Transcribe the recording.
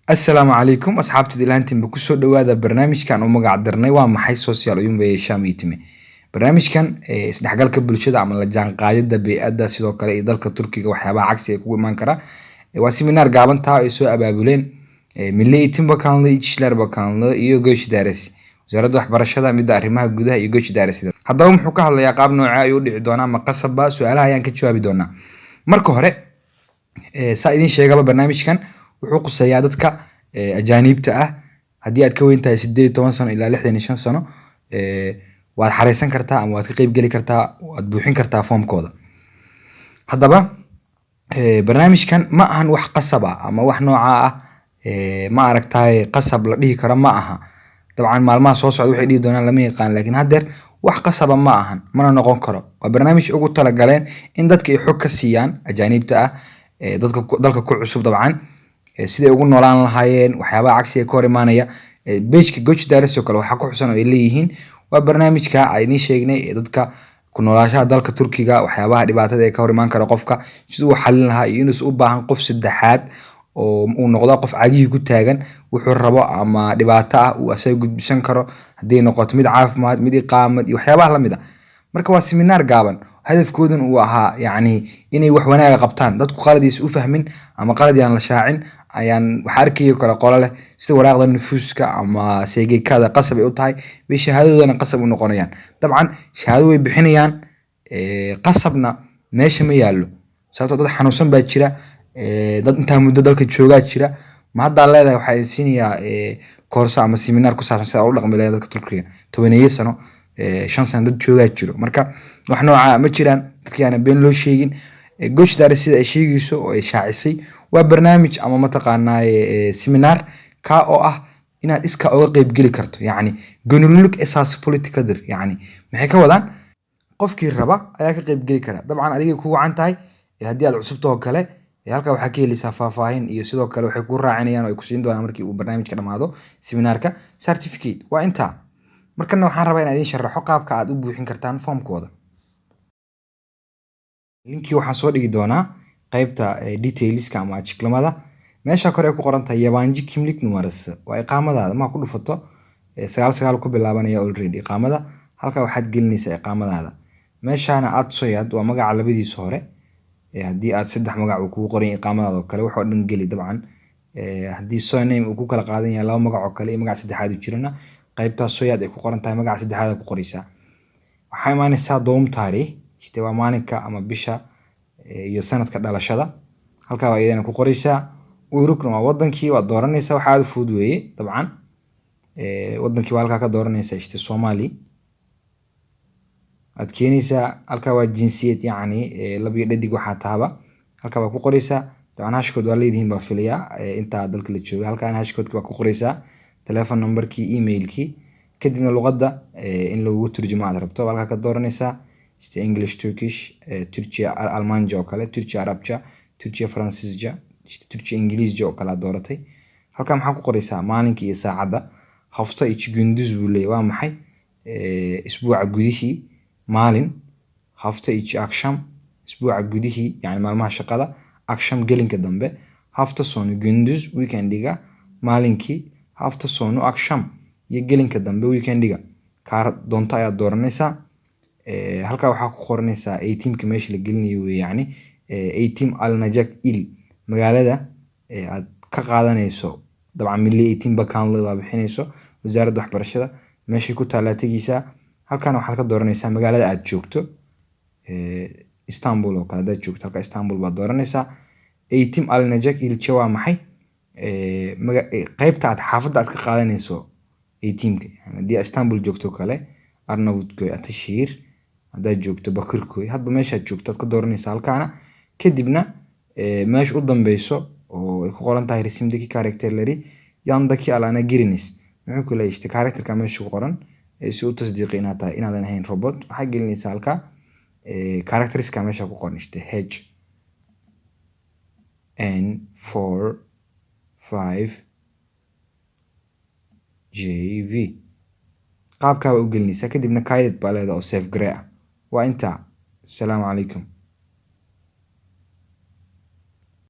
Assalaamu calaykum asxaabtayda ilaantiinba kusoo dhawaada barnaamijkan oo magac darnay waa maxay social uyumba yeeshaa miitime. Barnaamijkan isdhexgalka bulshada ama la jaanqaadida bey'adda sidoo kale iyo dalka Turkiga waxyaabaha cagsi ay kugu imaan kara. Waa seminar gaaban taa ay soo abaabuleen Milli Eğitim Bakanlığı, İçişler Bakanlığı iyo Göç İdaresi. Wasaaradda Waxbarashada, Midda Arrimaha Gudaha iyo Göç İdaresi. Haddaba muxuu ka hadlayaa qaab noocee ayuu u dhici doonaa ma qasabba su'aalaha ayaan ka jawaabi doonaa. Marka hore saa idin sheegaba barnaamijkan wuxuu quseeyaa dadka ajaanibta ah haddii aad ka weyn tahay 18 sano ilaa 65 sano waad xareysan kartaa ama waad ka qayb geli kartaa waad buuxin kartaa foomkooda. Haddaba barnaamijkan ma ahan wax qasab ah ama wax nooca ah ma aragtay qasab la dhihi karo ma aha. Dabcan maalmaha soo socda waxay dhihi doonaan lama yaqaan laakiin haddeer wax qasaba ma ahan mana noqon karo. Waa barnaamij ugu talagaleen in dadka ay xog ka siiyaan ajaanibta ah dadka dalka ku cusub dabcan siday ugu noolaan lahaayeen waxyaabaha cagsiga ka hor imaanaya page-ka Göç İdaresi oo kale waxa ku xusan oo ay leeyihiin waa barnaamijka ay idin sheegnay dadka ku noolaanshaha dalka Turkiga waxyaabaha dhibaatada ee ka hor imaan kara qofka sidoo uu xalin lahaa iyo inuu u baahan qof saddexaad oo uu noqdo qof cagihi ku taagan wuxuu rabo ama dhibaato ah uu asaga gudbisan karo haddii noqoto mid caafimaad mid iqaamad iyo waxyaabaha la mid ah. Marka waa seminar gaaban hadafkooduna uu ahaa inay wax wanaaga qabtaan dadku qaladiis u fahmin ama qalad aan la shaacin ayaan waxa arkayo kala qolo leh sida waraaqda nufuuska ama seegaykaada qasab ay u tahay way shahaadadoodana qasab u noqonayaan. Dabcan shahaado way bixinayaan qasabna meesha ma yaallo sababtoo dad xanuunsan baa jira dad inta muddo dalka joogaa jira ma hadda leedahay waxa siinayaa koorso ama seminar ku saabsan sida loo dhaqmo dadka Turkiga 12 sano 5 sano dad joogaa jiro marka wax nooca ma jiraan dadkana been loo sheegin Göç İdaresi sida ay sheegayso oo ay shaacisay waa barnaamij ama mataqaanaa seminar ka oo ah inaad iska uga qayb geli karto yacni gönüllülük esas politikadır yacni maxay ka wadaan qofkii raba ayaa ka qayb geli kara dabcan adiga ku wacan tahay haddii aad cusub tahay kale halka waxa ka helaysaa faahfaahin iyo sidoo kale waxay ku raacinayaan oo ay ku siin doonaan markii uu barnaamijka dhamaado seminarka certificate waa inta markana waxaan rabaa inaan idin sharaxo qaabka aad u buuxin kartaan foomkooda. Linkii waxaan soo dhigi doonaa qaybta detailska ama ajiklamada meesha kore ay ku qoran tahay yabaanji kimlik numarası waa iqaamadaada ma ku dhufato 99 ku bilaabanaya already iqaamada halka waxaad gelinaysaa iqaamadaada meeshana aad soyad waa magaca labadiisa hore haddii aad saddex magac uu kugu qoran iqaamadaada oo kale waxa dhan geli dabcan haddii surname uu ku kala qaadan yahay laba magac oo kale iyo magac saddexaad u jirana qaybta soyad ay ku qoran tahay magaca saddexaad ku qoraysaa waxa imaanaysaa doom taariikh waa maalinka ama bisha iyo sanadka dhalashada halka waa iyadana ku qoraysaa urukna waa wadankii waa dooranaysaa waxa aad fudud weeye dabcan wadankii waa halka ka dooranaysaa Soomaali aad keenaysaa halka waa jinsiyad yacni laba iyo dhadig waxa taaba halka waa ku qoraysaa dabcan hashkood waa leedihiin baa filaya inta dalka la joogo halkaan hashkoodka waa ku qoraysaa telephone numberkii emailkii kadibna luqadda in lagu turjumo aad rabto halka ka dooranaysaa English, Turkish, Türkçe, Almanca oo kale, Türkçe, Arapça, Türkçe, Fransızca, Türkçe, İngilizce oo kale dooratay. Halka maxaa ku qoraysaa maalinka iyo saacada, hafta içi gündüz buu leeyahay waa maxay? Isbuuca gudihii maalin, hafta içi akşam, isbuuca gudihii yani maalmaha shaqada, akşam gelinka dambe, hafta sonu gündüz weekendiga, maalinkii, hafta sonu akşam iyo gelinka dambe weekendiga. Kaar doonta ayaad dooranaysaa. halka waxa ku qoranaysaa 18ka meesha la gelinayo yacni 18 Alnajak il magaalada aad ka qaadanayso dabcan Milli Eğitim Bakanlığı waa bixinayso wasaaradda waxbarashada meesha ku taala tagiisa halkan waxaad ka dooranaysaa magaalada aad joogto Istanbul oo kale aad joogto halka Istanbul baad dooranaysaa 18 Alnajak ilçe waa maxay qaybta aad xaafadda aad ka qaadanayso 18ka yani haddii Istanbul joogto kale Arnavutköy Ataşehir haddaad joogto Bakırköy hadba meeshaad joogto aad ka dooranaysaa halkaana kadibna meesha u dambeyso oo ay ku qoran tahay resimdeki karakterleri yandaki alana giriniz muxuu ku leeyahay karakterka meesha ku qoran si uu tasdiiqi inaad tahay inaadan ahayn robot waxaa gelinaysaa halka karakteriska meesha ku qoran H N4 5 JV qaabka u gelinaysaa kadibna kaydad baa leedahay oo save gray ah waa inta. Assalaamu calaykum.